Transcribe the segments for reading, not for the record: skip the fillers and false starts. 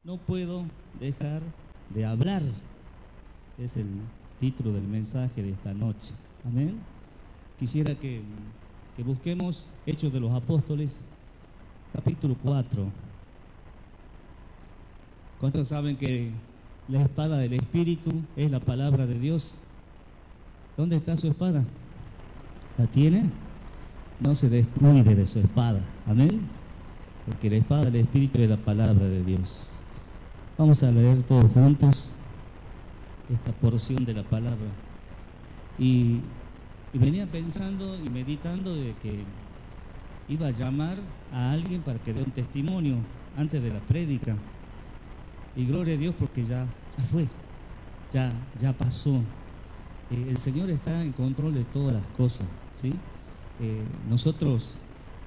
no puedo dejar de hablar. Es el título del mensaje de esta noche. Amén. Quisiera que busquemos Hechos de los Apóstoles, capítulo 4. ¿Cuántos saben que la espada del Espíritu es la palabra de Dios? ¿Dónde está su espada? ¿La tiene? No se descuide de su espada. Amén. Porque la espada del Espíritu es la palabra de Dios. Vamos a leer todos juntos esta porción de la palabra. Y venía pensando y meditando de que iba a llamar a alguien para que dé un testimonio antes de la prédica. Y gloria a Dios porque ya fue, ya pasó. El Señor está en control de todas las cosas, ¿sí? Nosotros,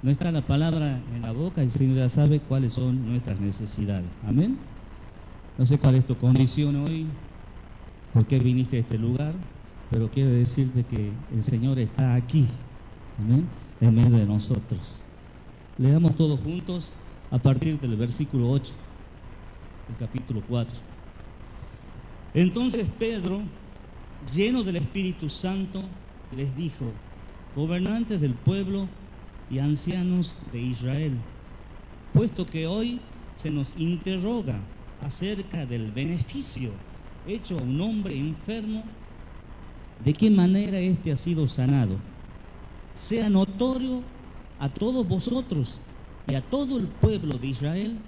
no está la palabra en la boca, el Señor ya sabe cuáles son nuestras necesidades. Amén. No sé cuál es tu condición hoy, por qué viniste a este lugar, pero quiero decirte que el Señor está aquí, amén, en medio de nosotros. Leamos todos juntos a partir del versículo 8, del capítulo 4. Entonces Pedro, lleno del Espíritu Santo, les dijo: gobernantes del pueblo y ancianos de Israel, puesto que hoy se nos interroga acerca del beneficio hecho a un hombre enfermo, de qué manera éste ha sido sanado, sea notorio a todos vosotros y a todo el pueblo de Israel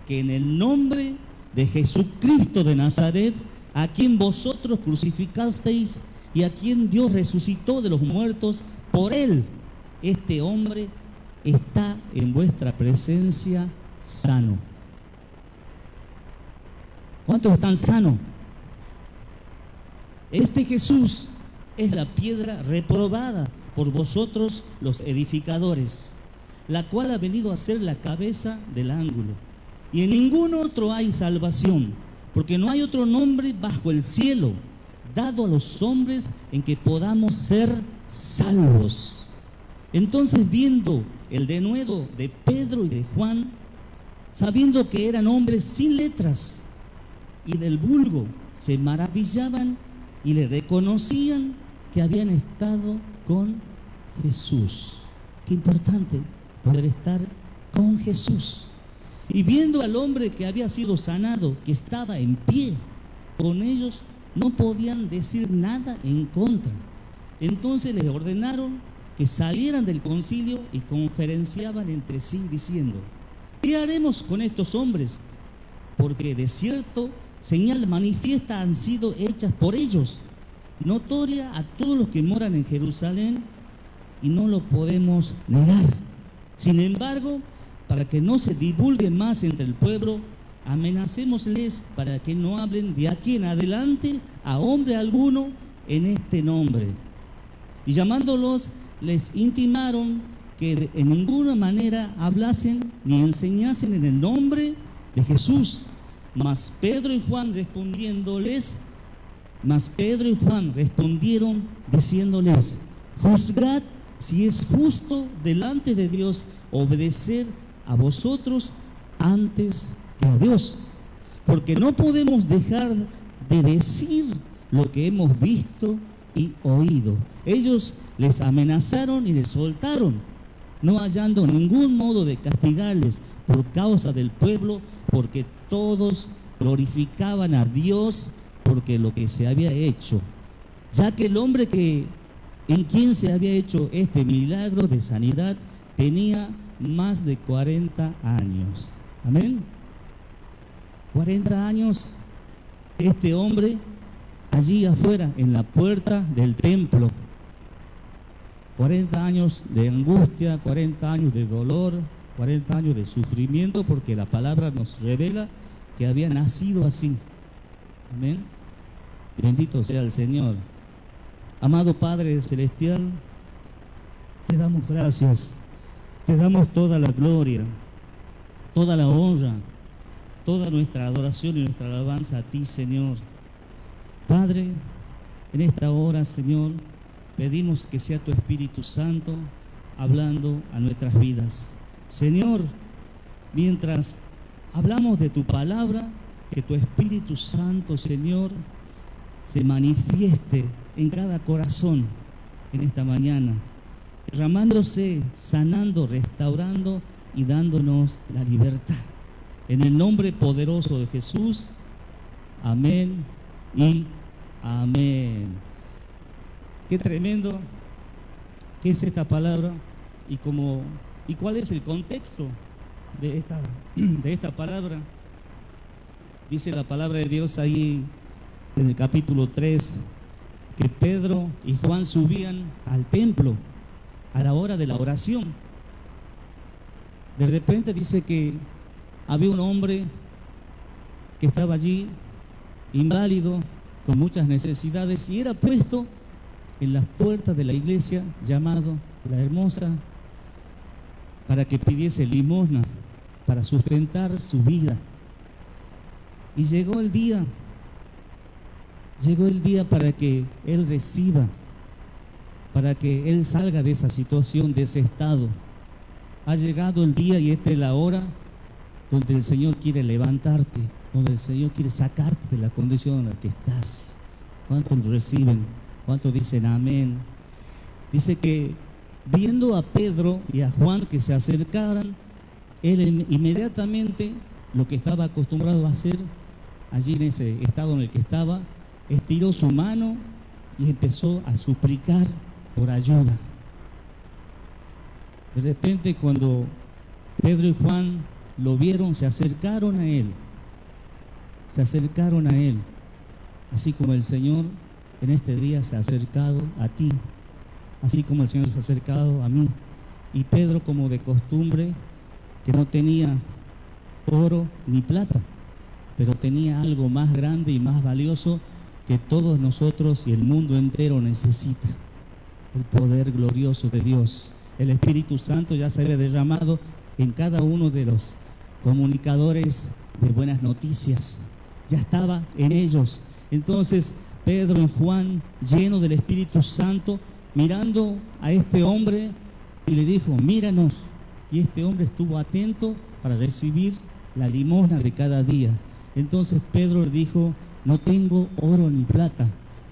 que en el nombre de Jesucristo de Nazaret, a quien vosotros crucificasteis y a quien Dios resucitó de los muertos, por él este hombre está en vuestra presencia sano. ¿Cuántos están sanos? Este Jesús es la piedra reprobada por vosotros los edificadores, la cual ha venido a ser la cabeza del ángulo. Y en ningún otro hay salvación, porque no hay otro nombre bajo el cielo dado a los hombres en que podamos ser salvos. Entonces, viendo el denuedo de Pedro y de Juan, sabiendo que eran hombres sin letras y del vulgo, se maravillaban y le reconocían que habían estado con Jesús. Qué importante poder estar con Jesús. Y viendo al hombre que había sido sanado, que estaba en pie con ellos, no podían decir nada en contra. Entonces les ordenaron que salieran del concilio y conferenciaban entre sí diciendo: ¿qué haremos con estos hombres? Porque de cierto señal manifiesta han sido hechas por ellos, notoria a todos los que moran en Jerusalén, y no lo podemos negar. Sin embargo, para que no se divulgue más entre el pueblo, amenacémosles para que no hablen de aquí en adelante a hombre alguno en este nombre. Y llamándolos, les intimaron que en ninguna manera hablasen ni enseñasen en el nombre de Jesús. Mas Pedro y Juan respondieron diciéndoles: juzgad si es justo delante de Dios obedecer a vosotros antes que a Dios, porque no podemos dejar de decir lo que hemos visto y oído. Ellos les amenazaron y les soltaron, no hallando ningún modo de castigarles por causa del pueblo, porque todos glorificaban a Dios porque lo que se había hecho, ya que el hombre en quien se había hecho este milagro de sanidad tenía más de 40 años. Amén. 40 años este hombre allí afuera en la puerta del templo. 40 años de angustia, 40 años de dolor, 40 años de sufrimiento, porque la palabra nos revela que había nacido así. Amén. Bendito sea el Señor. Amado Padre Celestial, te damos gracias, te damos toda la gloria, toda la honra, toda nuestra adoración y nuestra alabanza a ti, Señor. Padre, en esta hora, Señor, pedimos que sea tu Espíritu Santo hablando a nuestras vidas. Señor, mientras hablamos de tu palabra, que tu Espíritu Santo, Señor, se manifieste en cada corazón en esta mañana, derramándose, sanando, restaurando y dándonos la libertad. En el nombre poderoso de Jesús, amén y amén. Qué tremendo que es esta palabra y cuál es el contexto de esta palabra. Dice la palabra de Dios ahí en el capítulo 3 que Pedro y Juan subían al templo a la hora de la oración. De repente dice que había un hombre que estaba allí inválido, con muchas necesidades, y era puesto en las puertas de la iglesia, llamado La Hermosa, para que pidiese limosna para sustentar su vida. Y llegó el día para que él reciba, para que él salga de esa situación, de ese estado. Ha llegado el día y esta es la hora donde el Señor quiere levantarte, donde el Señor quiere sacarte de la condición en la que estás. ¿Cuántos lo reciben? ¿Cuántos dicen amén? Dice que viendo a Pedro y a Juan que se acercaran, él inmediatamente, lo que estaba acostumbrado a hacer allí en ese estado en el que estaba, estiró su mano y empezó a suplicar por ayuda. De repente, cuando Pedro y Juan lo vieron, se acercaron a él, así como el Señor en este día se ha acercado a ti, así como el Señor se ha acercado a mí. Y Pedro, como de costumbre, que no tenía oro ni plata, pero tenía algo más grande y más valioso que todos nosotros y el mundo entero necesita: el poder glorioso de Dios. El Espíritu Santo ya se había derramado en cada uno de los comunicadores de buenas noticias, ya estaba en ellos. Entonces Pedro y Juan, llenos del Espíritu Santo, mirando a este hombre, y le dijo: míranos. Y este hombre estuvo atento para recibir la limosna de cada día. Entonces Pedro le dijo: no tengo oro ni plata,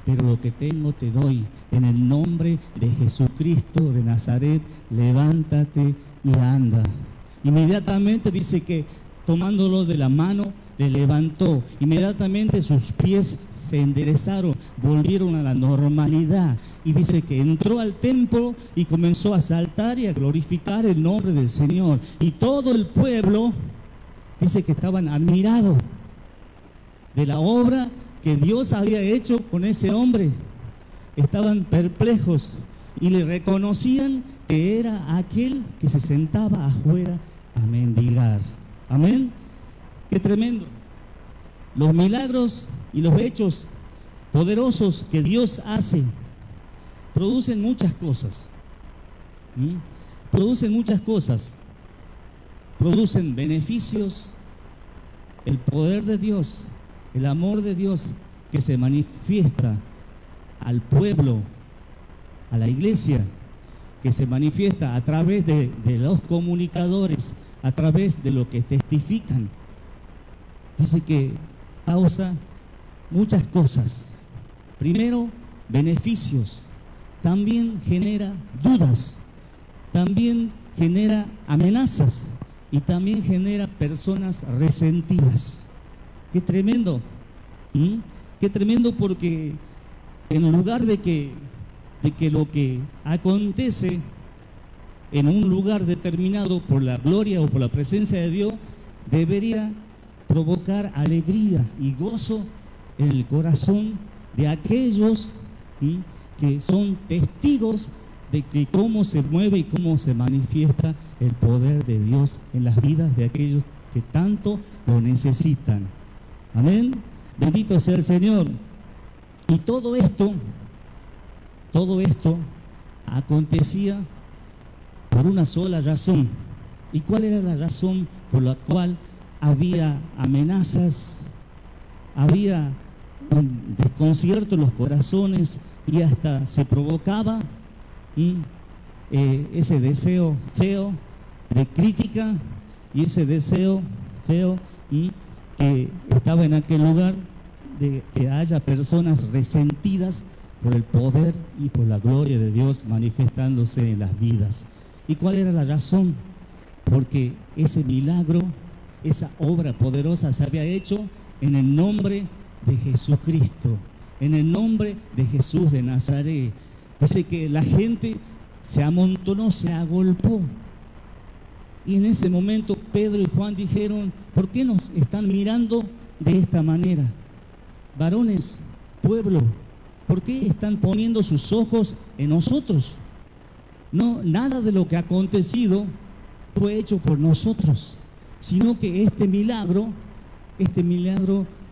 pero lo que tengo te doy. En el nombre de Jesucristo de Nazaret, levántate y anda. Inmediatamente dice que, tomándolo de la mano, le levantó. Inmediatamente sus pies se enderezaron, volvieron a la normalidad. Y dice que entró al templo y comenzó a saltar y a glorificar el nombre del Señor. Y todo el pueblo, dice que estaban admirados de la obra que Dios había hecho con ese hombre. Estaban perplejos y le reconocían que era aquel que se sentaba afuera a mendigar. Amén. Qué tremendo. Los milagros y los hechos poderosos que Dios hace producen muchas cosas. Producen muchas cosas. Producen beneficios. El poder de Dios, el amor de Dios que se manifiesta al pueblo, a la iglesia, que se manifiesta a través de los comunicadores, a través de lo que testifican. Dice que causa muchas cosas. Primero, beneficios. También genera dudas. También genera amenazas. Y también genera personas resentidas. Qué tremendo. Qué tremendo, porque en lugar de que lo que acontece en un lugar determinado por la gloria o por la presencia de Dios debería provocar alegría y gozo en el corazón de aquellos que son testigos de que cómo se mueve y cómo se manifiesta el poder de Dios en las vidas de aquellos que tanto lo necesitan. Amén. Bendito sea el Señor. Y todo esto acontecía por una sola razón. ¿Y cuál era la razón por la cual había amenazas, había un desconcierto en los corazones y hasta se provocaba ese deseo feo de crítica y ese deseo feo que estaba en aquel lugar, de que haya personas resentidas por el poder y por la gloria de Dios manifestándose en las vidas. ¿Y cuál era la razón? Porque ese milagro, esa obra poderosa se había hecho en el nombre de Jesucristo, en el nombre de Jesús de Nazaret. Dice que la gente se amontonó, se agolpó. Y en ese momento Pedro y Juan dijeron: ¿por qué nos están mirando de esta manera? Varones, pueblo, ¿por qué están poniendo sus ojos en nosotros? No, nada de lo que ha acontecido fue hecho por nosotros, sino que este milagro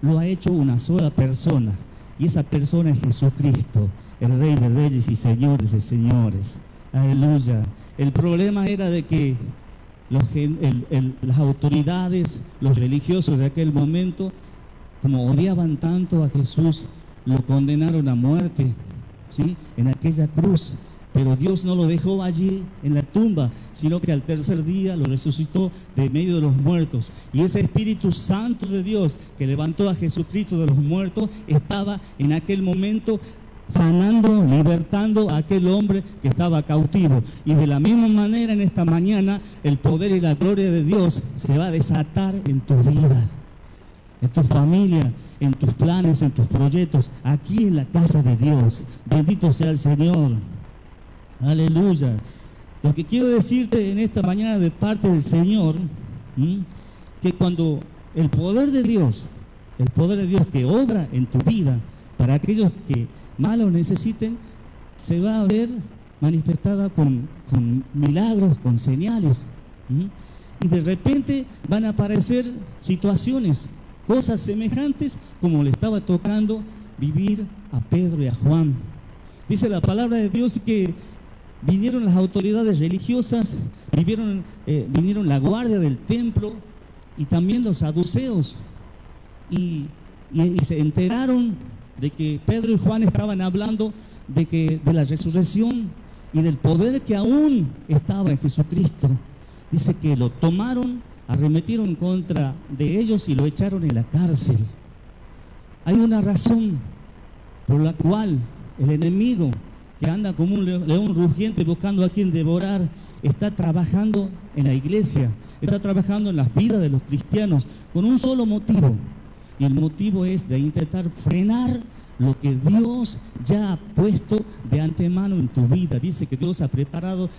lo ha hecho una sola persona, y esa persona es Jesucristo, el Rey de Reyes y Señores de Señores. Aleluya. El problema era de que las autoridades, los religiosos de aquel momento, como odiaban tanto a Jesús, lo condenaron a muerte, ¿sí?, en aquella cruz. Pero Dios no lo dejó allí en la tumba, sino que al tercer día lo resucitó de medio de los muertos. Y ese Espíritu Santo de Dios que levantó a Jesucristo de los muertos estaba en aquel momento sanando, libertando a aquel hombre que estaba cautivo. Y de la misma manera en esta mañana el poder y la gloria de Dios se va a desatar en tu vida, en tu familia, en tus planes, en tus proyectos, aquí en la casa de Dios. Bendito sea el Señor. Aleluya. Lo que quiero decirte en esta mañana de parte del Señor, que cuando el poder de Dios que obra en tu vida para aquellos que más lo necesiten, se va a ver manifestada con milagros, con señales. Y de repente van a aparecer situaciones, cosas semejantes como le estaba tocando vivir a Pedro y a Juan. Dice la palabra de Dios que vinieron las autoridades religiosas, vinieron la guardia del templo y también los saduceos, y se enteraron de que Pedro y Juan estaban hablando de la resurrección y del poder que aún estaba en Jesucristo. Dice que lo tomaron, arremetieron contra de ellos y lo echaron en la cárcel. Hay una razón por la cual el enemigo, que anda como un león rugiente buscando a quien devorar, está trabajando en la iglesia, está trabajando en las vidas de los cristianos con un solo motivo. Y el motivo es de intentar frenar lo que Dios ya ha puesto de antemano en tu vida. Dice que Dios ha preparado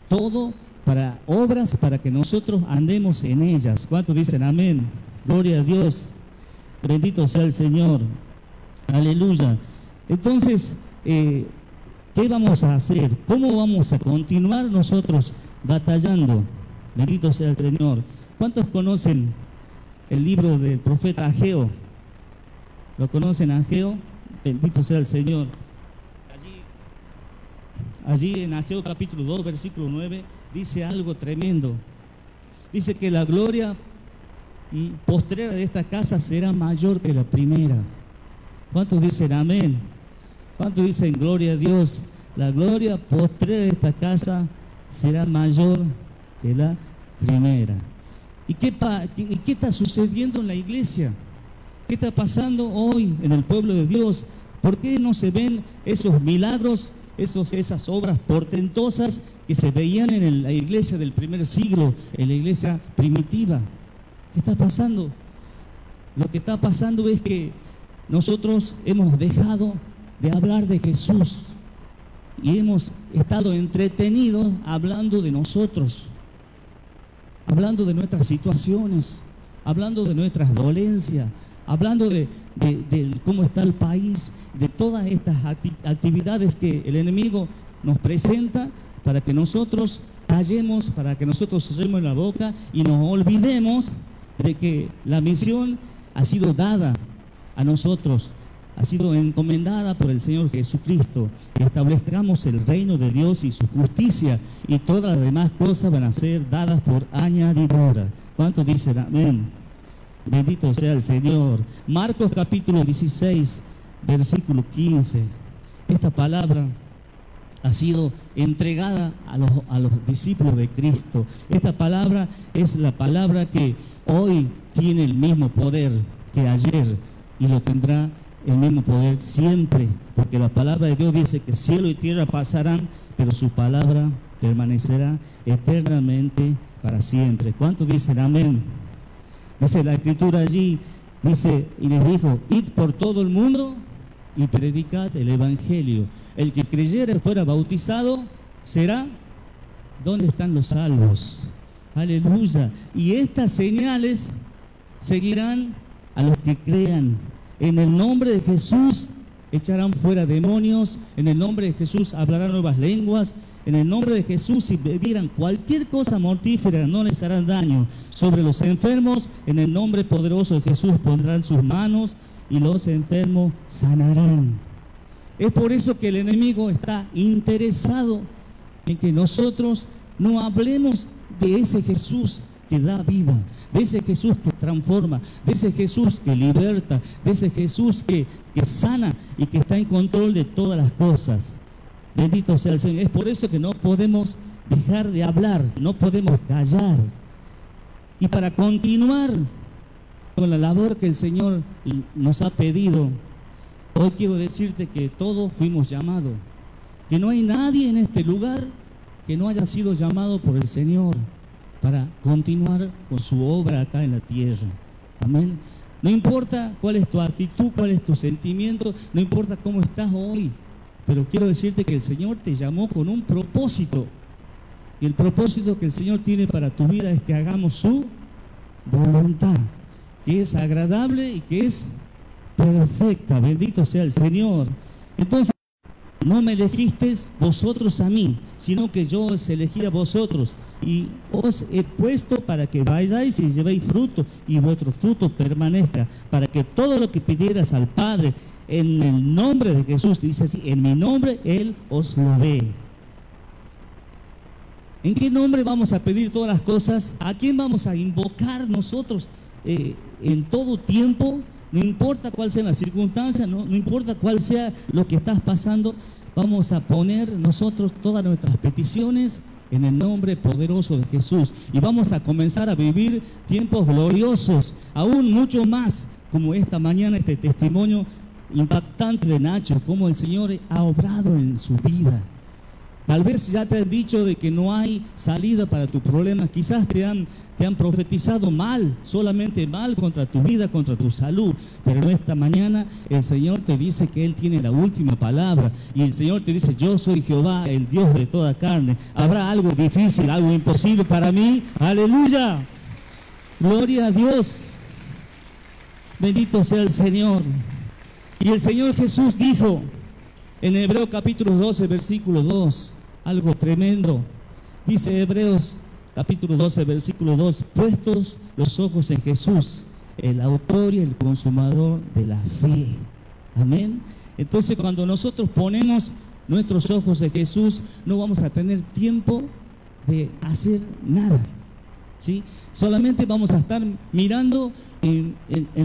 todo para obras, para que nosotros andemos en ellas. ¿Cuántos dicen amén? Gloria a Dios. Bendito sea el Señor. Aleluya. Entonces, ¿qué vamos a hacer? ¿Cómo vamos a continuar nosotros batallando? Bendito sea el Señor. ¿Cuántos conocen el libro del profeta Ageo? ¿Lo conocen, Ageo? Bendito sea el Señor. Allí en Ageo capítulo 2, versículo 9, dice algo tremendo. Dice que la gloria postrera de esta casa será mayor que la primera. ¿Cuántos dicen amén? ¿Cuántos dicen gloria a Dios? La gloria postrera de esta casa será mayor que la primera. ¿Y qué está sucediendo en la iglesia? ¿Qué está pasando hoy en el pueblo de Dios? ¿Por qué no se ven esos milagros, esas obras portentosas que se veían en la iglesia del primer siglo, en la iglesia primitiva? ¿Qué está pasando? Lo que está pasando es que nosotros hemos dejado de hablar de Jesús y hemos estado entretenidos hablando de nosotros, hablando de nuestras situaciones, hablando de nuestras dolencias, hablando de cómo está el país, de todas estas actividades que el enemigo nos presenta para que nosotros callemos, para que nosotros cerremos la boca y nos olvidemos de que la misión ha sido dada a nosotros, ha sido encomendada por el Señor Jesucristo, que establezcamos el reino de Dios y su justicia, y todas las demás cosas van a ser dadas por añadidura. ¿Cuántos dicen amén? Bendito sea el Señor. Marcos capítulo 16, versículo 15. Esta palabra ha sido entregada a los discípulos de Cristo. Esta palabra es la palabra que hoy tiene el mismo poder que ayer y lo tendrá el mismo poder siempre, porque la palabra de Dios dice que cielo y tierra pasarán, pero su palabra permanecerá eternamente para siempre. ¿Cuántos dicen amén? Dice la Escritura allí, dice, y les dijo, id por todo el mundo y predicad el Evangelio. El que creyere y fuera bautizado será, ¿dónde están los salvos? Aleluya. Y estas señales seguirán a los que crean. En el nombre de Jesús echarán fuera demonios, en el nombre de Jesús hablarán nuevas lenguas, en el nombre de Jesús si bebieran cualquier cosa mortífera no les harán daño. Sobre los enfermos, en el nombre poderoso de Jesús pondrán sus manos y los enfermos sanarán. Es por eso que el enemigo está interesado en que nosotros no hablemos de ese Jesús que da vida, de ese Jesús que transforma, de ese Jesús que liberta, de ese Jesús que sana y que está en control de todas las cosas. Bendito sea el Señor. Es por eso que no podemos dejar de hablar, no podemos callar. Y para continuar con la labor que el Señor nos ha pedido, hoy quiero decirte que todos fuimos llamados, que no hay nadie en este lugar que no haya sido llamado por el Señor para continuar con su obra acá en la tierra. Amén. No importa cuál es tu actitud, cuál es tu sentimiento, no importa cómo estás hoy, pero quiero decirte que el Señor te llamó con un propósito. Y el propósito que el Señor tiene para tu vida es que hagamos su voluntad, que es agradable y que es perfecta. Bendito sea el Señor. Entonces, no me elegisteis vosotros a mí, sino que yo os elegí a vosotros y os he puesto para que vayáis y llevéis fruto y vuestro fruto permanezca, para que todo lo que pidieras al Padre en el nombre de Jesús, dice así, en mi nombre Él os lo dé. ¿En qué nombre vamos a pedir todas las cosas? ¿A quién vamos a invocar nosotros en todo tiempo? No importa cuál sea la circunstancia, no importa cuál sea lo que estás pasando, vamos a poner nosotros todas nuestras peticiones en el nombre poderoso de Jesús. Y vamos a comenzar a vivir tiempos gloriosos, aún mucho más, como esta mañana, este testimonio impactante de Nacho, cómo el Señor ha obrado en su vida. Tal vez ya te han dicho de que no hay salida para tu problema, quizás te han profetizado mal, solamente mal contra tu vida, contra tu salud, pero esta mañana el Señor te dice que Él tiene la última palabra y el Señor te dice, yo soy Jehová, el Dios de toda carne. ¿Habrá algo difícil, algo imposible para mí? ¡Aleluya! ¡Gloria a Dios! Bendito sea el Señor. Y el Señor Jesús dijo en Hebreos capítulo 12, versículo 2, algo tremendo. Dice Hebreos capítulo 12, versículo 2, puestos los ojos en Jesús, el autor y el consumador de la fe. Amén. Entonces, cuando nosotros ponemos nuestros ojos en Jesús, no vamos a tener tiempo de hacer nada, ¿sí? Solamente vamos a estar mirando en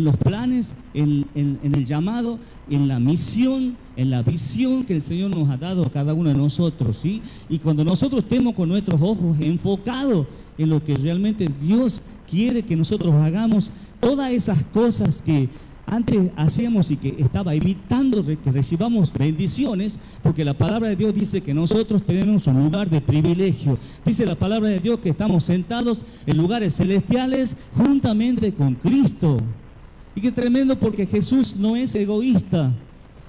los planes, en el llamado, en la misión, en la visión que el Señor nos ha dado a cada uno de nosotros, ¿sí? Y cuando nosotros estemos con nuestros ojos enfocados en lo que realmente Dios quiere que nosotros hagamos, todas esas cosas que antes hacíamos y que estaba evitando que recibamos bendiciones, porque la palabra de Dios dice que nosotros tenemos un lugar de privilegio. Dice la palabra de Dios que estamos sentados en lugares celestiales juntamente con Cristo. Y qué tremendo, porque Jesús no es egoísta.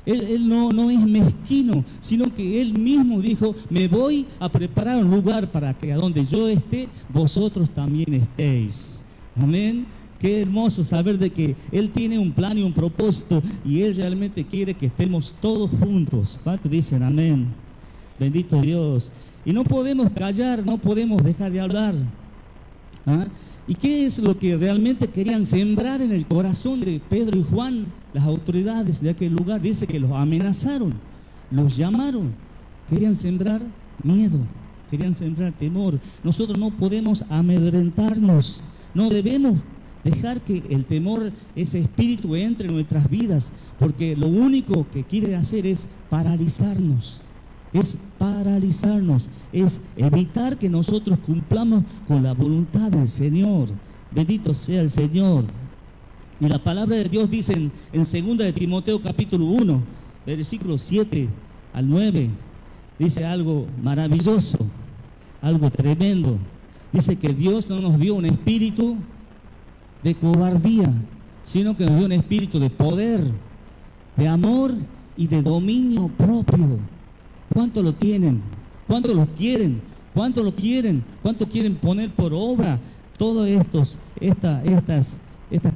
Él no es mezquino, sino que Él mismo dijo, me voy a preparar un lugar para que a donde yo esté, vosotros también estéis. Amén. Qué hermoso saber de que Él tiene un plan y un propósito y Él realmente quiere que estemos todos juntos. ¿Cuántos dicen amén? Bendito Dios. Y no podemos callar, no podemos dejar de hablar. ¿Ah? ¿Y qué es lo que realmente querían sembrar en el corazón de Pedro y Juan? Las autoridades de aquel lugar, dice que los amenazaron, los llamaron, querían sembrar miedo, querían sembrar temor. Nosotros no podemos amedrentarnos, no debemos dejar que el temor, ese espíritu entre en nuestras vidas, porque lo único que quiere hacer es paralizarnos. es paralizarnos, es evitar que nosotros cumplamos con la voluntad del Señor. Bendito sea el Señor. Y la palabra de Dios dice en 2 de Timoteo capítulo 1, versículos 7 al 9, dice algo maravilloso, algo tremendo. Dice que Dios no nos dio un espíritu de cobardía, sino que nos dio un espíritu de poder, de amor y de dominio propio. ¿Cuánto lo tienen? ¿Cuánto lo quieren? ¿Cuánto lo quieren? ¿Cuánto quieren poner por obra todas estas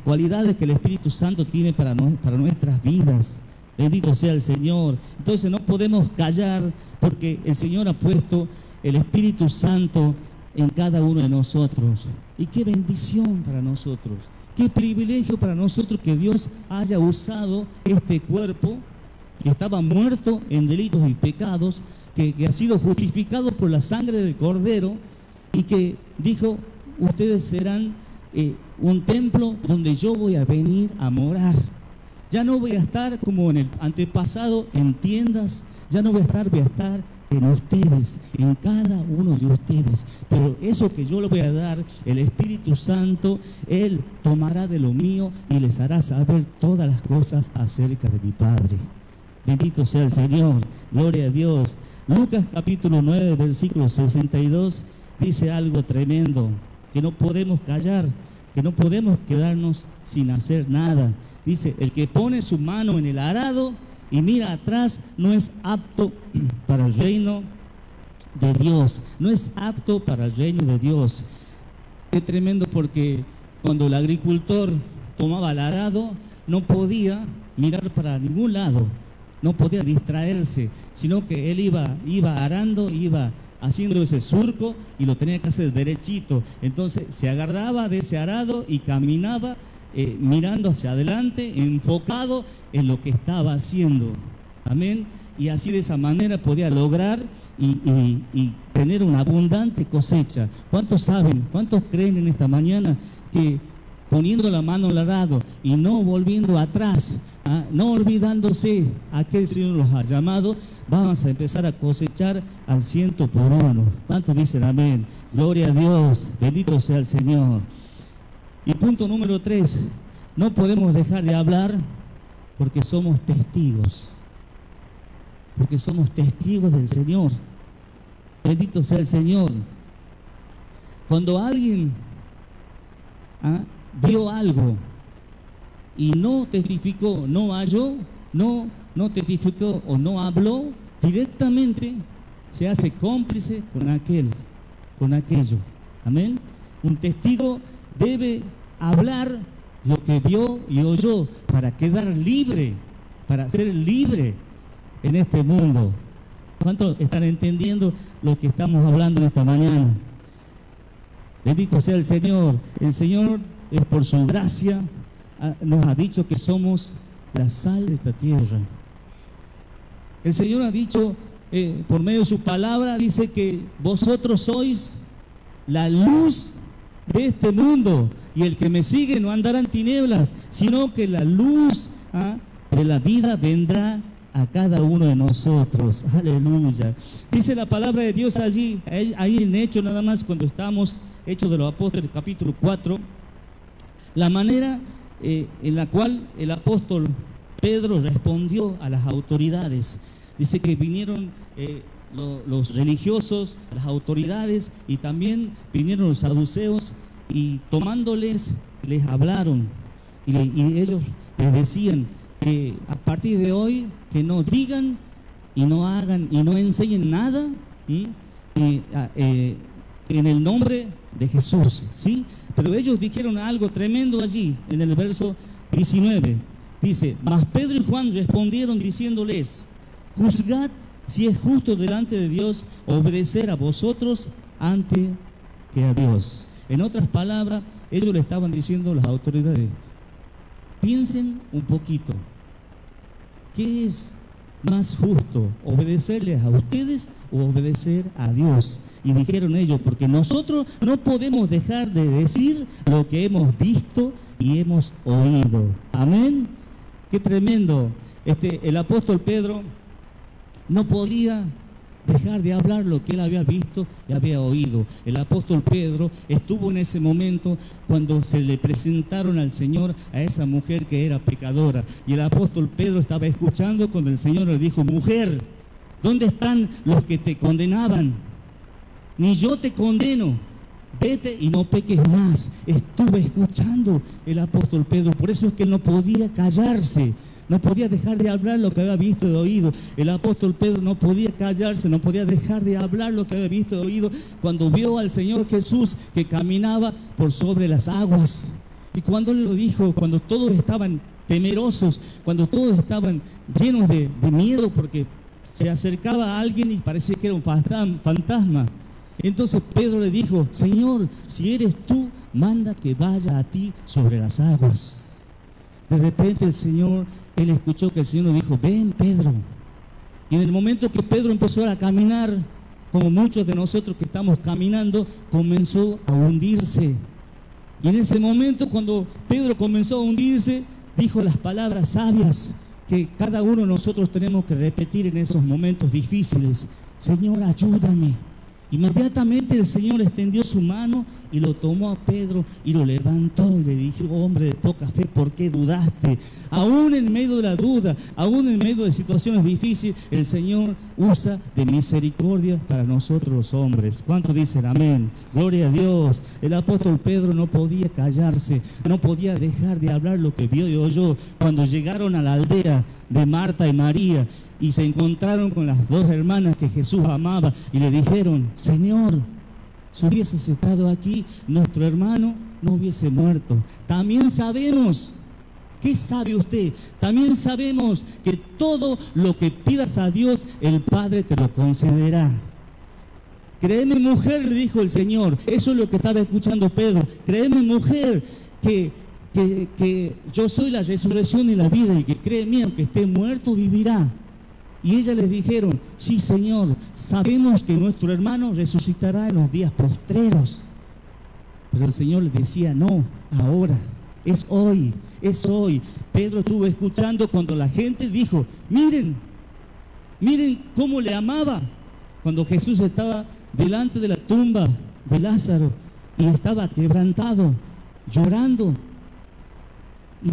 cualidades que el Espíritu Santo tiene para nuestras vidas? Bendito sea el Señor. Entonces no podemos callar, porque el Señor ha puesto el Espíritu Santo en cada uno de nosotros. Y qué bendición para nosotros, qué privilegio para nosotros que Dios haya usado este cuerpo que estaba muerto en delitos y pecados, que ha sido justificado por la sangre del Cordero, y que dijo: ustedes serán un templo donde yo voy a venir a morar. Ya no voy a estar como en el antepasado en tiendas, ya no voy a estar en ustedes, en cada uno de ustedes. Pero eso que yo le voy a dar, el Espíritu Santo, Él tomará de lo mío y les hará saber todas las cosas acerca de mi Padre. Bendito sea el Señor, gloria a Dios. Lucas capítulo 9, versículo 62, dice algo tremendo, que no podemos callar, que no podemos quedarnos sin hacer nada. Dice: el que pone su mano en el arado y mira atrás no es apto para el reino de Dios. No es apto para el reino de Dios. Qué tremendo, porque cuando el agricultor tomaba el arado no podía mirar para ningún lado, no podía distraerse, sino que él iba arando, iba haciendo ese surco y lo tenía que hacer derechito. Entonces se agarraba de ese arado y caminaba mirando hacia adelante, enfocado en lo que estaba haciendo. Amén. Y así, de esa manera, podía lograr y tener una abundante cosecha. ¿Cuántos saben, cuántos creen en esta mañana que poniendo la mano al arado y no volviendo atrás, no olvidándose a que el Señor los ha llamado, vamos a empezar a cosechar al 100 por 1? ¿Cuántos dicen amén? Gloria a Dios, bendito sea el Señor. Y punto número 3, no podemos dejar de hablar porque somos testigos. Porque somos testigos del Señor. Bendito sea el Señor. Cuando alguien vio algo y no testificó, no halló, no testificó o no habló, directamente se hace cómplice con aquello. Amén. Un testigo debe hablar lo que vio y oyó para quedar libre, para ser libre en este mundo. ¿Cuántos están entendiendo lo que estamos hablando en esta mañana? Bendito sea el Señor. El Señor, por su gracia, nos ha dicho que somos la sal de esta tierra. El Señor ha dicho, por medio de su palabra, dice que vosotros sois la luz de este mundo, y el que me sigue no andará en tinieblas, sino que la luz de la vida vendrá a cada uno de nosotros. Aleluya. Dice la palabra de Dios allí, ahí en Hechos, nada más, cuando estamos, Hechos de los Apóstoles, capítulo 4, la manera en la cual el apóstol Pedro respondió a las autoridades. Dice que vinieron los religiosos, las autoridades, y también vinieron los saduceos, y tomándoles les hablaron y ellos les decían que a partir de hoy que no digan y no hagan y no enseñen nada en el nombre de Jesús, ¿sí? Pero ellos dijeron algo tremendo allí en el verso 19. Dice: mas Pedro y Juan respondieron diciéndoles: juzgad si es justo delante de Dios obedecer a vosotros antes que a Dios. En otras palabras, ellos le estaban diciendo a las autoridades: piensen un poquito, ¿qué es más justo, obedecerles a ustedes o obedecer a Dios? Y dijeron ellos: porque nosotros no podemos dejar de decir lo que hemos visto y hemos oído. Amén. Qué tremendo. El apóstol Pedro no podía dejar de hablar lo que él había visto y había oído. El apóstol Pedro estuvo en ese momento cuando se le presentaron al Señor a esa mujer que era pecadora. Y el apóstol Pedro estaba escuchando cuando el Señor le dijo: mujer, ¿dónde están los que te condenaban? Ni yo te condeno. Vete y no peques más. Estuve escuchando el apóstol Pedro. Por eso es que él no podía callarse. No podía dejar de hablar lo que había visto y oído. El apóstol Pedro no podía callarse, no podía dejar de hablar lo que había visto y oído cuando vio al Señor Jesús que caminaba por sobre las aguas. Y cuando él lo dijo, cuando todos estaban temerosos, cuando todos estaban llenos de miedo porque se acercaba a alguien y parecía que era un fantasma. Entonces Pedro le dijo: Señor, si eres tú, manda que vaya a ti sobre las aguas. De repente él escuchó que el Señor le dijo: ven, Pedro. Y en el momento que Pedro empezó a caminar, como muchos de nosotros que estamos caminando, comenzó a hundirse. Y en ese momento, cuando Pedro comenzó a hundirse, dijo las palabras sabias que cada uno de nosotros tenemos que repetir en esos momentos difíciles: Señor, ayúdame. Inmediatamente el Señor extendió su mano y lo tomó a Pedro y lo levantó y le dijo: hombre de poca fe, ¿por qué dudaste? Aún en medio de la duda, aún en medio de situaciones difíciles, el Señor usa de misericordia para nosotros los hombres. ¿Cuántos dicen amén? Gloria a Dios. El apóstol Pedro no podía callarse, no podía dejar de hablar lo que vio y oyó. Cuando llegaron a la aldea de Marta y María y se encontraron con las dos hermanas que Jesús amaba y le dijeron: Señor, si hubieses estado aquí, nuestro hermano no hubiese muerto. También sabemos, ¿qué sabe usted? También sabemos que todo lo que pidas a Dios, el Padre te lo concederá. Créeme, mujer, le dijo el Señor. Eso es lo que estaba escuchando Pedro. Créeme, mujer, que yo soy la resurrección y la vida, y que cree en mí, aunque esté muerto, vivirá. Y ellas les dijeron: sí, Señor, sabemos que nuestro hermano resucitará en los días postreros. Pero el Señor les decía: no, ahora, es hoy, es hoy. Pedro estuvo escuchando cuando la gente dijo: miren cómo le amaba. Cuando Jesús estaba delante de la tumba de Lázaro y estaba quebrantado, llorando. Y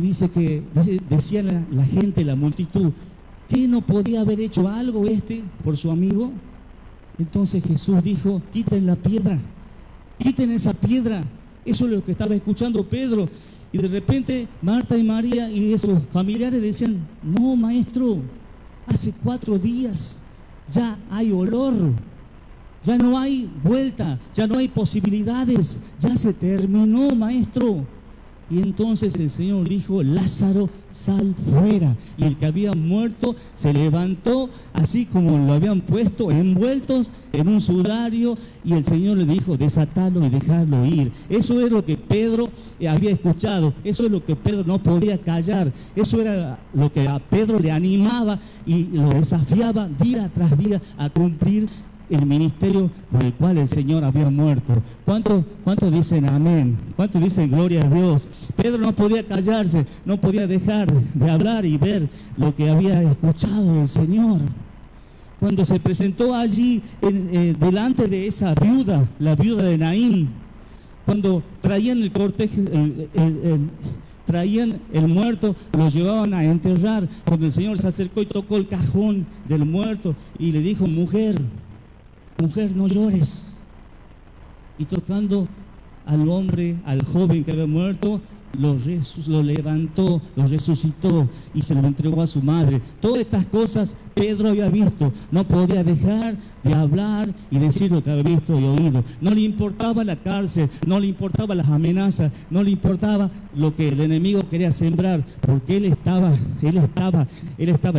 decía la gente, la multitud: ¿qué no podía haber hecho algo por su amigo? Entonces Jesús dijo: quiten la piedra, quiten esa piedra. Eso es lo que estaba escuchando Pedro. Y de repente Marta y María y esos familiares decían: no, maestro, hace 4 días ya hay olor, ya no hay vuelta, ya no hay posibilidades, ya se terminó, maestro. Y entonces el Señor dijo: Lázaro, sal fuera. Y el que había muerto se levantó, así como lo habían puesto, envueltos en un sudario, y el Señor le dijo: desatalo y dejarlo ir. Eso es lo que Pedro había escuchado, eso es lo que Pedro no podía callar, eso era lo que a Pedro le animaba y lo desafiaba día tras día a cumplir el ministerio por el cual el Señor había muerto. ¿Cuántos dicen amén? ¿Cuántos dicen gloria a Dios? Pedro no podía callarse, no podía dejar de hablar y ver lo que había escuchado del Señor. Cuando se presentó allí delante de esa viuda, la viuda de Naín, cuando traían el cortejo, traían el muerto, lo llevaban a enterrar, cuando el Señor se acercó y tocó el cajón del muerto y le dijo: mujer, no llores. Y tocando al hombre, al joven que había muerto, lo levantó, lo resucitó y se lo entregó a su madre. Todas estas cosas Pedro había visto. No podía dejar de hablar y decir lo que había visto y oído. No le importaba la cárcel, no le importaba las amenazas, no le importaba lo que el enemigo quería sembrar, porque él estaba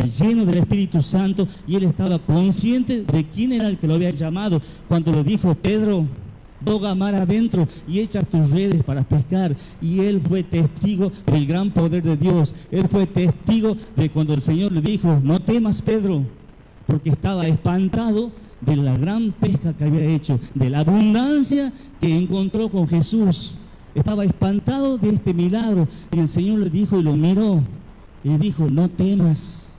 lleno del Espíritu Santo y él estaba consciente de quién era el que lo había llamado. Cuando le dijo: Pedro, boga mar adentro y echa tus redes para pescar. Y él fue testigo del gran poder de Dios. Él fue testigo de cuando el Señor le dijo: no temas, Pedro, porque estaba espantado de la gran pesca que había hecho, de la abundancia que encontró con Jesús. Estaba espantado de este milagro y el Señor le dijo y lo miró y le dijo: no temas,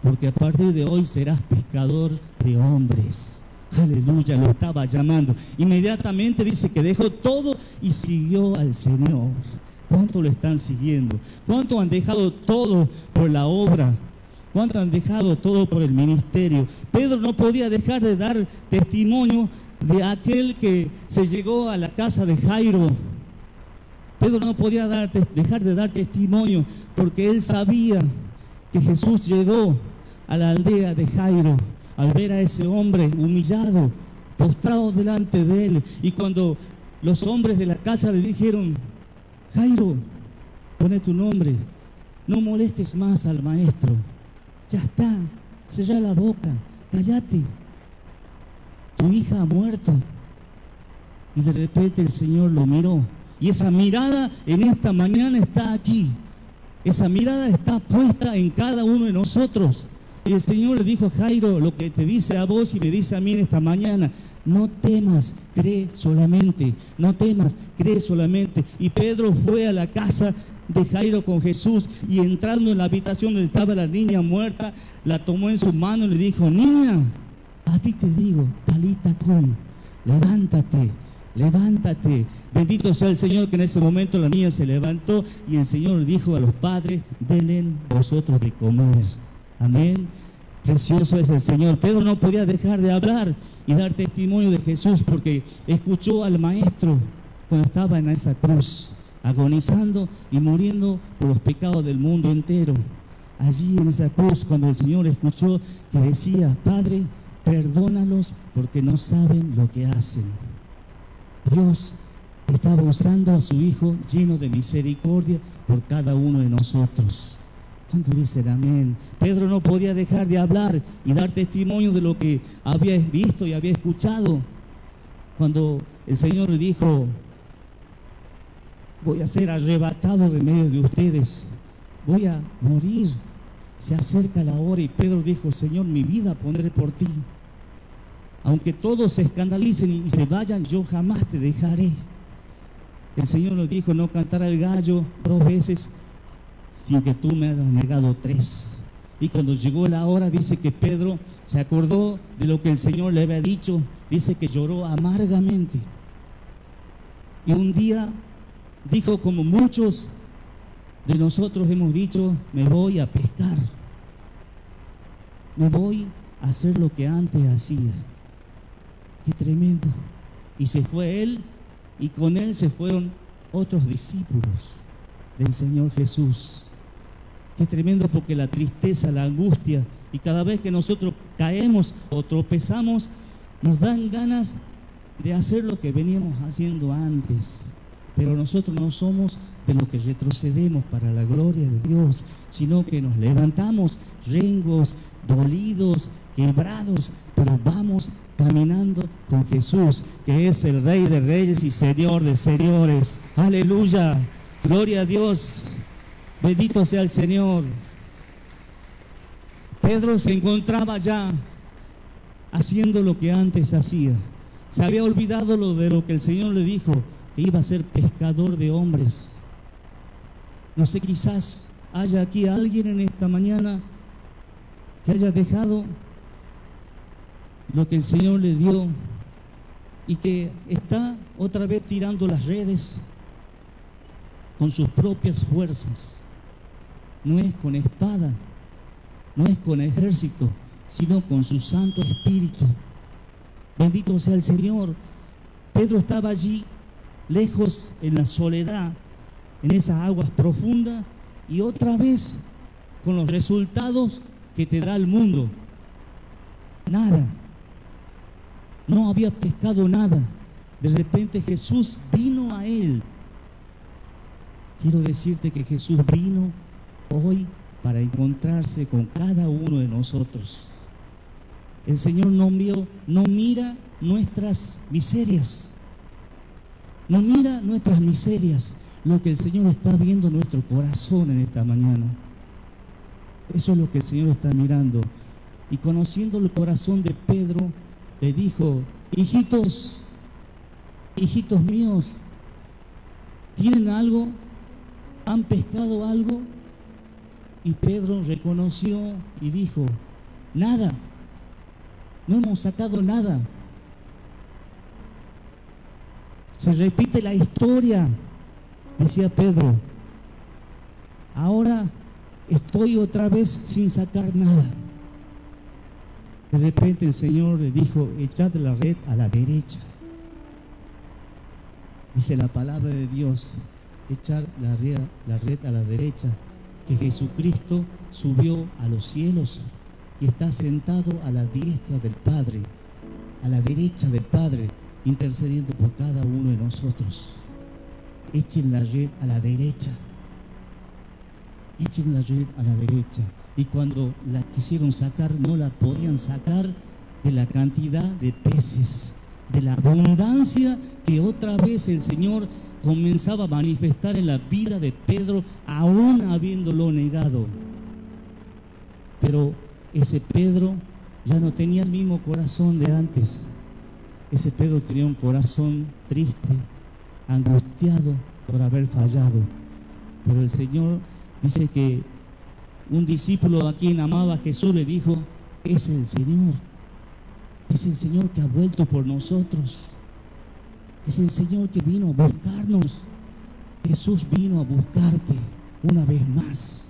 porque a partir de hoy serás pescador de hombres. Aleluya, lo estaba llamando. Inmediatamente dice que dejó todo y siguió al Señor. ¿Cuánto lo están siguiendo? ¿Cuánto han dejado todo por la obra? ¿Cuánto han dejado todo por el ministerio? Pedro no podía dejar de dar testimonio de aquel que se llegó a la casa de Jairo. Pedro no podía dejar de dar testimonio porque él sabía que Jesús llegó a la aldea de Jairo al ver a ese hombre humillado, postrado delante de él. Y cuando los hombres de la casa le dijeron: Jairo, pone tu nombre, no molestes más al maestro, ya está, cerrá la boca, cállate, tu hija ha muerto. Y de repente el Señor lo miró, y esa mirada en esta mañana está aquí. Esa mirada está puesta en cada uno de nosotros. Y el Señor le dijo a Jairo lo que te dice a vos y me dice a mí en esta mañana: no temas, cree solamente, no temas, cree solamente. Y Pedro fue a la casa de Jairo con Jesús, y entrando en la habitación donde estaba la niña muerta, la tomó en su mano y le dijo: niña, a ti te digo, talita cum, levántate, levántate. Bendito sea el Señor, que en ese momento la niña se levantó y el Señor le dijo a los padres: denle vosotros de comer. Amén. Precioso es el Señor. Pedro no podía dejar de hablar y dar testimonio de Jesús porque escuchó al Maestro cuando estaba en esa cruz, agonizando y muriendo por los pecados del mundo entero. Allí en esa cruz, cuando el Señor escuchó que decía: Padre, perdónalos porque no saben lo que hacen. Dios estaba usando a su Hijo lleno de misericordia por cada uno de nosotros. ¿Cuánto dicen amén? Pedro no podía dejar de hablar y dar testimonio de lo que había visto y había escuchado. Cuando el Señor le dijo: voy a ser arrebatado de medio de ustedes, voy a morir, se acerca la hora. Y Pedro dijo: Señor, mi vida pondré por ti. Aunque todos se escandalicen y se vayan, yo jamás te dejaré. El Señor nos dijo: no cantará el gallo 2 veces sin que tú me hayas negado 3. Y cuando llegó la hora, dice que Pedro se acordó de lo que el Señor le había dicho. Dice que lloró amargamente. Y un día dijo, como muchos de nosotros hemos dicho: me voy a pescar, me voy a hacer lo que antes hacía. Qué tremendo. Y se fue él, y con él se fueron otros discípulos del Señor Jesús. Qué tremendo, porque la tristeza, la angustia, y cada vez que nosotros caemos o tropezamos, nos dan ganas de hacer lo que veníamos haciendo antes. Pero nosotros no somos de los que retrocedemos para la gloria de Dios, sino que nos levantamos rengos, dolidos, quebrados, pero vamos caminando con Jesús, que es el Rey de Reyes y Señor de Señores. Aleluya, gloria a Dios, bendito sea el Señor. Pedro se encontraba ya haciendo lo que antes hacía. Se había olvidado de lo que el Señor le dijo, que iba a ser pescador de hombres. No sé, quizás haya aquí alguien en esta mañana que haya dejado lo que el Señor le dio y que está otra vez tirando las redes con sus propias fuerzas. No es con espada, no es con ejército, sino con su Santo Espíritu. Bendito sea el Señor. Pedro estaba allí, lejos, en la soledad, en esas aguas profundas, y otra vez con los resultados que te da el mundo. Nada. No había pescado nada. De repente Jesús vino a él. Quiero decirte que Jesús vino hoy para encontrarse con cada uno de nosotros. El Señor no mira nuestras miserias. No mira nuestras miserias. Lo que el Señor está viendo en nuestro corazón en esta mañana. Eso es lo que el Señor está mirando. Y conociendo el corazón de Pedro, le dijo: hijitos, hijitos míos, ¿tienen algo? ¿Han pescado algo? Y Pedro reconoció y dijo: nada, no hemos sacado nada. Se repite la historia, decía Pedro. Ahora estoy otra vez sin sacar nada. De repente el Señor le dijo: echad la red a la derecha. Dice la palabra de Dios, echar la red a la derecha, que Jesucristo subió a los cielos y está sentado a la diestra del Padre, a la derecha del Padre, intercediendo por cada uno de nosotros. Echen la red a la derecha. Echen la red a la derecha. Y cuando la quisieron sacar, no la podían sacar de la cantidad de peces, de la abundancia que otra vez el Señor comenzaba a manifestar en la vida de Pedro, aún habiéndolo negado. Pero ese Pedro ya no tenía el mismo corazón de antes. Ese Pedro tenía un corazón triste, angustiado por haber fallado. Pero el Señor dice que un discípulo a quien amaba a Jesús le dijo: es el Señor que ha vuelto por nosotros, es el Señor que vino a buscarnos. Jesús vino a buscarte una vez más,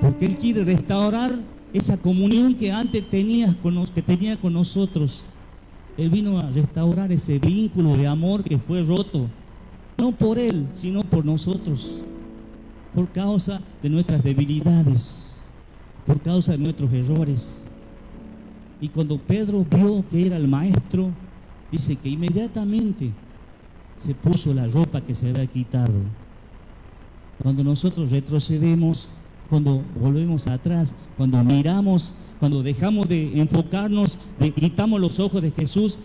porque Él quiere restaurar esa comunión que antes tenía con nosotros. Él vino a restaurar ese vínculo de amor que fue roto, no por Él, sino por nosotros, por causa de nuestras debilidades, por causa de nuestros errores. Y cuando Pedro vio que era el Maestro, dice que inmediatamente se puso la ropa que se había quitado. Cuando nosotros retrocedemos, cuando volvemos atrás, cuando miramos, cuando dejamos de enfocarnos, quitamos los ojos de Jesús,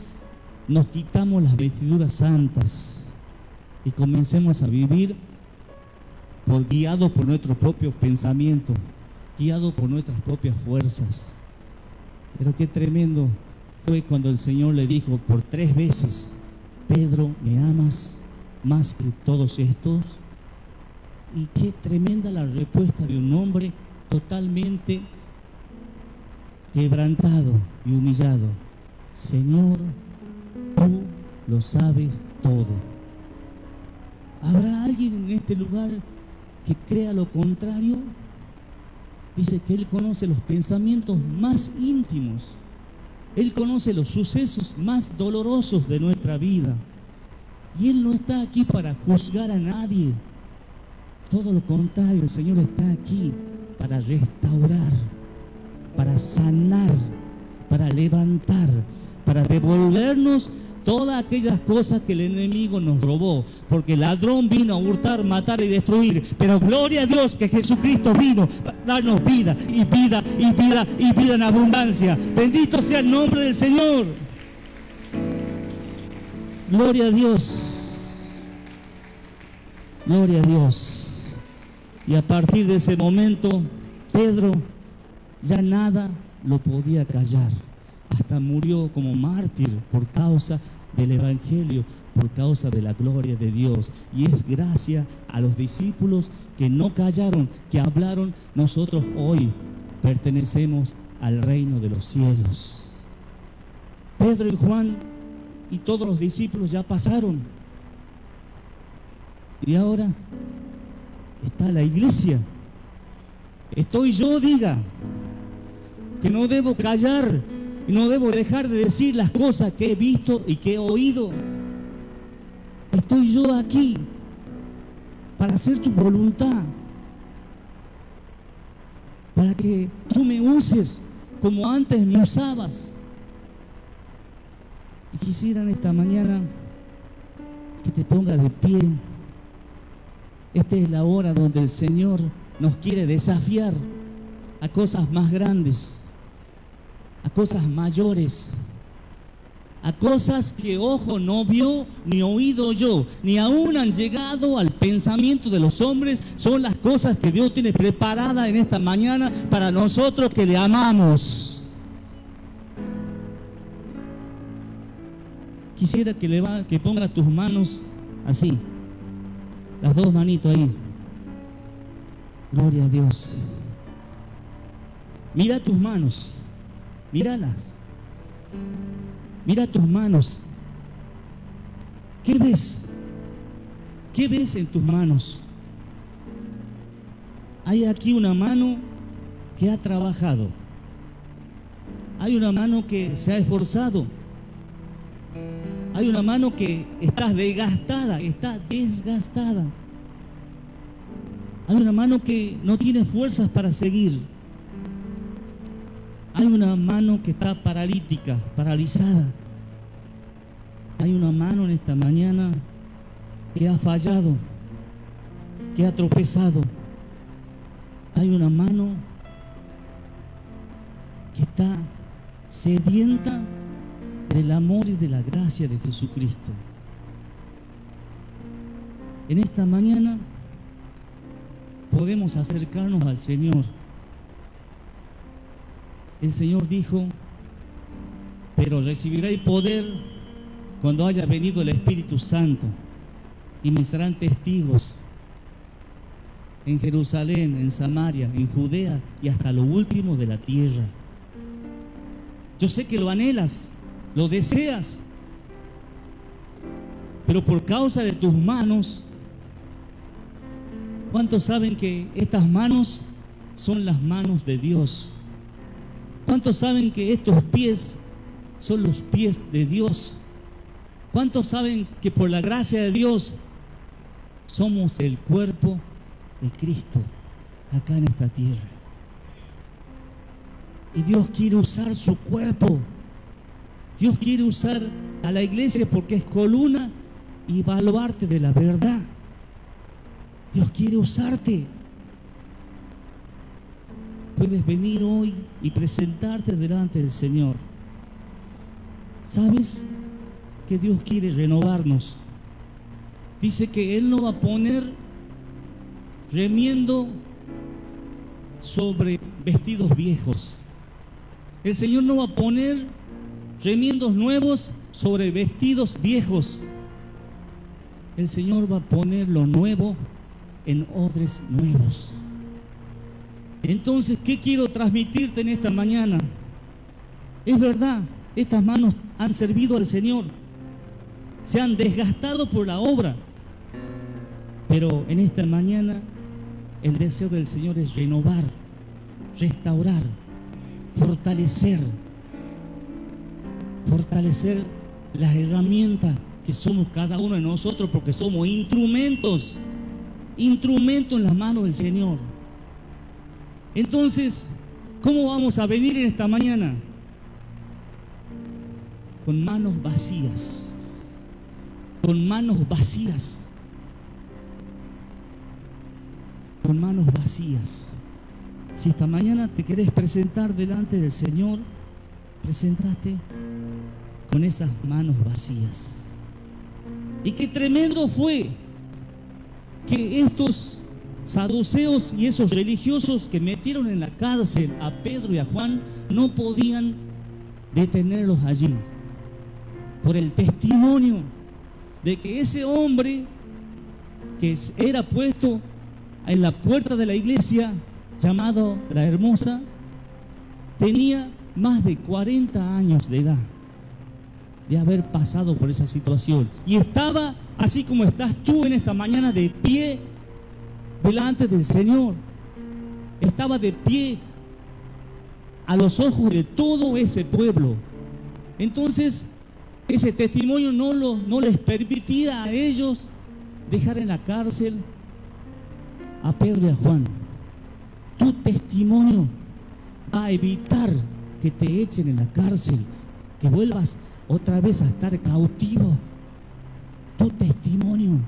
nos quitamos las vestiduras santas y comencemos a vivir guiados por nuestros propios pensamientos, guiados por nuestras propias fuerzas. Pero qué tremendo fue cuando el Señor le dijo por 3 veces: Pedro, ¿me amas más que todos estos? Y qué tremenda la respuesta de un hombre totalmente quebrantado y humillado: Señor, tú lo sabes todo. ¿Habrá alguien en este lugar que crea lo contrario? Dice que Él conoce los pensamientos más íntimos. Él conoce los sucesos más dolorosos de nuestra vida. Y Él no está aquí para juzgar a nadie. Todo lo contrario, el Señor está aquí para restaurar, para sanar, para levantar, para devolvernos todas aquellas cosas que el enemigo nos robó, porque el ladrón vino a hurtar, matar y destruir, pero gloria a Dios que Jesucristo vino para darnos vida y vida y vida y vida en abundancia. Bendito sea el nombre del Señor. Gloria a Dios. Gloria a Dios. Y a partir de ese momento, Pedro ya nada lo podía callar. Hasta murió como mártir por causa del Evangelio, por causa de la gloria de Dios. Y es gracias a los discípulos que no callaron, que hablaron. Nosotros hoy pertenecemos al reino de los cielos. Pedro y Juan y todos los discípulos ya pasaron. Y ahora está la iglesia. Estoy yo, diga, que no debo callar y no debo dejar de decir las cosas que he visto y que he oído. Estoy yo aquí para hacer tu voluntad, para que tú me uses como antes me usabas. Y quisiera en esta mañana que te pongas de pie. Esta es la hora donde el Señor nos quiere desafiar a cosas más grandes, a cosas mayores, a cosas que ojo no vio, ni oído yo, ni aún han llegado al pensamiento de los hombres. Son las cosas que Dios tiene preparadas en esta mañana para nosotros que le amamos. Quisiera que pongas tus manos así, las 2 manitos ahí. Gloria a Dios. Mira tus manos, míralas. Mira tus manos. ¿Qué ves? ¿Qué ves en tus manos? Hay aquí una mano que ha trabajado. Hay una mano que se ha esforzado. Hay una mano que está desgastada, Hay una mano que no tiene fuerzas para seguir. Hay una mano que está paralítica, paralizada. Hay una mano en esta mañana que ha fallado, que ha tropezado. Hay una mano que está sedienta del amor y de la gracia de Jesucristo. En esta mañana podemos acercarnos al Señor. El Señor dijo: pero recibiréis poder cuando haya venido el Espíritu Santo, y me serán testigos en Jerusalén, en Samaria, en Judea y hasta lo último de la tierra. Yo sé que lo anhelas, lo deseas, pero por causa de tus manos, ¿cuántos saben que estas manos son las manos de Dios? ¿Cuántos saben que estos pies son los pies de Dios? ¿Cuántos saben que por la gracia de Dios somos el cuerpo de Cristo acá en esta tierra? Y Dios quiere usar su cuerpo. Dios quiere usar a la iglesia porque es columna y baluarte de la verdad. Dios quiere usarte. Puedes venir hoy y presentarte delante del Señor. ¿Sabes que Dios quiere renovarnos? Dice que Él no va a poner remiendo sobre vestidos viejos. El Señor no va a poner remiendos nuevos sobre vestidos viejos. El Señor va a poner lo nuevo en odres nuevos. Entonces, ¿qué quiero transmitirte en esta mañana? Es verdad, estas manos han servido al Señor, se han desgastado por la obra, pero en esta mañana el deseo del Señor es renovar, restaurar, fortalecer las herramientas que somos cada uno de nosotros, porque somos instrumentos en las manos del Señor. Entonces, ¿cómo vamos a venir en esta mañana? Con manos vacías. Con manos vacías. Con manos vacías. Si esta mañana te querés presentar delante del Señor, preséntate con esas manos vacías. Y qué tremendo fue que estos saduceos y esos religiosos que metieron en la cárcel a Pedro y a Juan no podían detenerlos allí por el testimonio de que ese hombre que era puesto en la puerta de la iglesia, llamado La Hermosa, tenía más de 40 años de edad de haber pasado por esa situación, y estaba así como estás tú en esta mañana, de pie delante del Señor. Estaba de pie a los ojos de todo ese pueblo. Entonces ese testimonio no les permitía a ellos dejar en la cárcel a Pedro y a Juan. Tu testimonio va a evitar que te echen en la cárcel, que vuelvas otra vez a estar cautivo. Tu testimonio,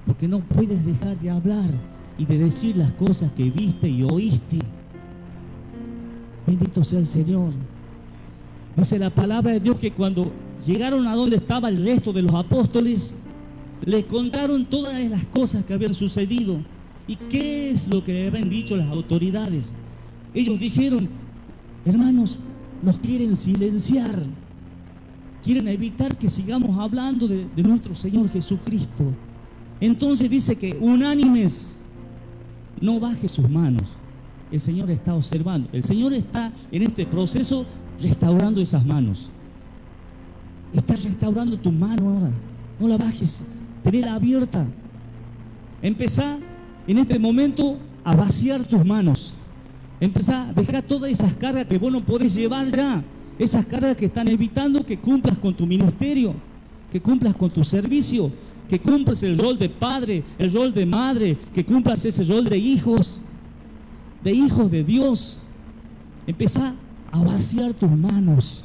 porque no puedes dejar de hablar y de decir las cosas que viste y oíste. Bendito sea el Señor. Dice la palabra de Dios que cuando llegaron a donde estaba el resto de los apóstoles, les contaron todas las cosas que habían sucedido. ¿Y qué es lo que le habían dicho las autoridades? Ellos dijeron: hermanos, nos quieren silenciar, quieren evitar que sigamos hablando de nuestro Señor Jesucristo. Entonces dice que unánimes no baje sus manos. El Señor está observando. El Señor está en este proceso restaurando esas manos. Está restaurando tu mano ahora. No la bajes, tenela abierta. Empezá en este momento a vaciar tus manos. Empezá a dejar todas esas cargas que vos no podés llevar ya. Esas cargas que están evitando que cumplas con tu ministerio, que cumplas con tu servicio, que cumplas el rol de padre, el rol de madre, que cumplas ese rol de hijos de Dios. Empezá a vaciar tus manos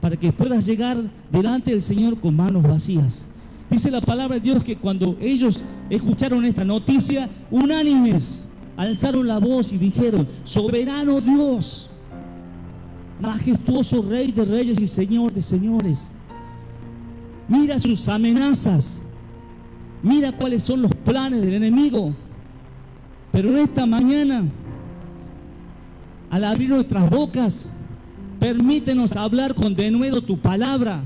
para que puedas llegar delante del Señor con manos vacías. Dice la palabra de Dios que cuando ellos escucharon esta noticia, unánimes, alzaron la voz y dijeron: soberano Dios, majestuoso Rey de reyes y Señor de señores, mira sus amenazas, mira cuáles son los planes del enemigo. Pero en esta mañana, al abrir nuestras bocas, permítenos hablar con denuedo tu palabra.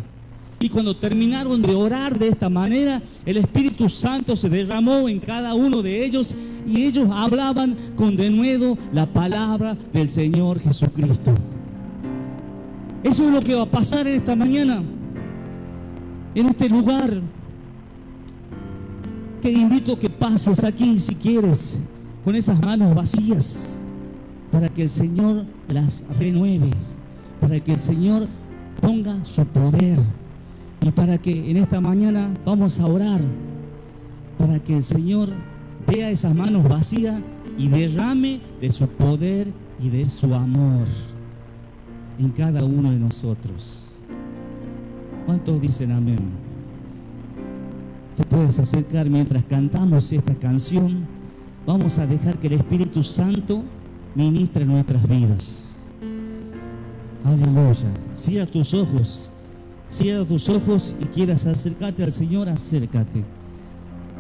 Y cuando terminaron de orar de esta manera, el Espíritu Santo se derramó en cada uno de ellos y ellos hablaban con denuedo la palabra del Señor Jesucristo. Eso es lo que va a pasar en esta mañana, en este lugar. Te invito a que pases aquí, si quieres, con esas manos vacías, para que el Señor las renueve, para que el Señor ponga su poder, y para que en esta mañana vamos a orar, para que el Señor vea esas manos vacías y derrame de su poder y de su amor en cada uno de nosotros. ¿Cuántos dicen amén? Te puedes acercar mientras cantamos esta canción. Vamos a dejar que el Espíritu Santo ministre nuestras vidas. Aleluya. Cierra tus ojos. Cierra tus ojos y quieras acercarte al Señor, acércate.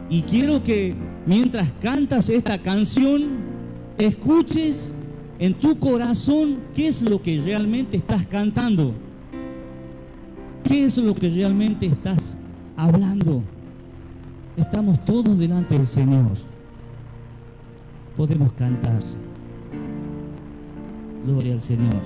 Y quiero que mientras cantas esta canción, escuches en tu corazón qué es lo que realmente estás cantando. ¿Qué es lo que realmente estás hablando? Estamos todos delante del Señor. Podemos cantar. Gloria al Señor.